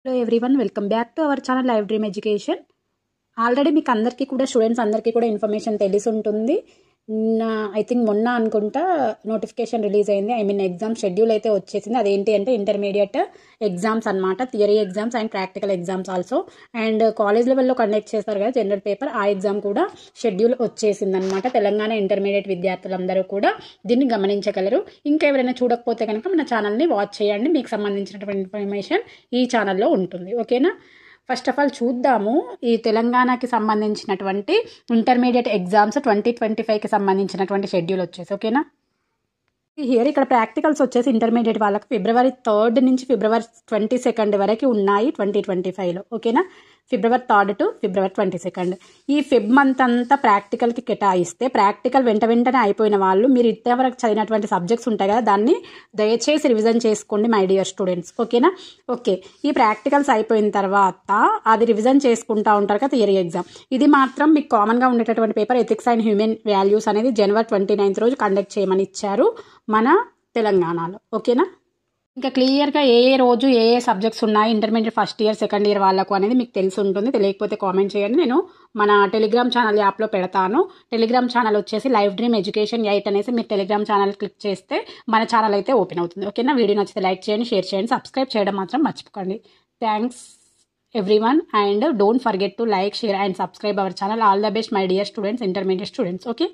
Hello everyone, welcome back to our channel live dream education. Already మీకు అందరికీ కూడా students అందరికీ కూడా ఇన్ఫర్మేషన్ తెలిసి ఉంటుంది. ఐ థింక్ మొన్న అనుకుంటా నోటిఫికేషన్ రిలీజ్ అయింది. ఎగ్జామ్ షెడ్యూల్ అయితే వచ్చేసింది. అదేంటి అంటే ఇంటర్మీడియట్ ఎగ్జామ్స్ అనమాట. Theory exams and practical exams also. And college లెవెల్లో కండక్ట్ చేస్తారు కదా జనరల్ పేపర్, ఆ ఎగ్జామ్ కూడా షెడ్యూల్ వచ్చేసింది అనమాట. తెలంగాణ ఇంటర్మీడియట్ విద్యార్థులందరూ కూడా దీన్ని గమనించగలరు. ఇంకా ఎవరైనా చూడకపోతే కనుక మన ఛానల్ని వాచ్ చేయండి. మీకు సంబంధించినటువంటి ఇన్ఫర్మేషన్ ఈ ఛానల్లో ఉంటుంది. ఓకేనా? ఫస్ట్ ఆఫ్ ఆల్ చూద్దాము ఈ తెలంగాణకి సంబంధించినటువంటి ఇంటర్మీడియట్ ఎగ్జామ్స్ 2025కి సంబంధించినటువంటి షెడ్యూల్ వచ్చేసి. ఓకేనా? ఇక్కడ ప్రాక్టికల్స్ వచ్చేసి ఇంటర్మీడియట్ వాళ్ళకి February 3rd నుంచి February 22nd వరకు ఉన్నాయి 2025లో. ఓకేనా? February 3rd to February 22nd. ఈ ఫెబ్ మంత్ అంతా ప్రాక్టికల్కి కేటాయిస్తే ప్రాక్టికల్ వెంటనే అయిపోయిన వాళ్ళు మీరు ఇంతవరకు చదివినటువంటి సబ్జెక్ట్స్ ఉంటాయి కదా, దాన్ని దయచేసి రివిజన్ చేసుకోండి మై డియర్ స్టూడెంట్స్. ఓకేనా? ఓకే, ఈ ప్రాక్టికల్స్ అయిపోయిన తర్వాత అది రివిజన్ చేసుకుంటూ ఉంటారు కదా థియరీ ఎగ్జామ్. ఇది మాత్రం మీకు కామన్గా ఉండేటటువంటి paper ethics and human values అనేది January 29th రోజు కండక్ట్ చేయమని ఇచ్చారు మన తెలంగాణలో. ఓకేనా? ఇంకా క్లియర్గా ఏ రోజు ఏ సబ్జెక్ట్స్ ఉన్నాయి intermediate first year second year వాళ్ళకు అనేది మీకు తెలిసి ఉంటుంది. తెలియకపోతే కామెంట్ చేయండి, నేను మన టెలిగ్రామ్ ఛానల్ యాప్లో పెడతాను. టెలిగ్రామ్ ఛానల్ వచ్చేసి లైవ్ డ్రీమ్ ఎడ్యుకేషన్ 8 అనేసి మీరు టెలిగ్రామ్ ఛానల్ క్లిక్ చేస్తే మన ఛానల్ అయితే ఓపెన్ అవుతుంది. ఓకేనా? వీడియో నచ్చితే లైక్ చేయండి, షేర్ చేయండి, సబ్స్క్రైబ్ చేయడం మాత్రం మర్చిపోకండి. Thanks everyone, and don't forget to like, share and subscribe our channel. All the best my dear students, intermediate students. Okay.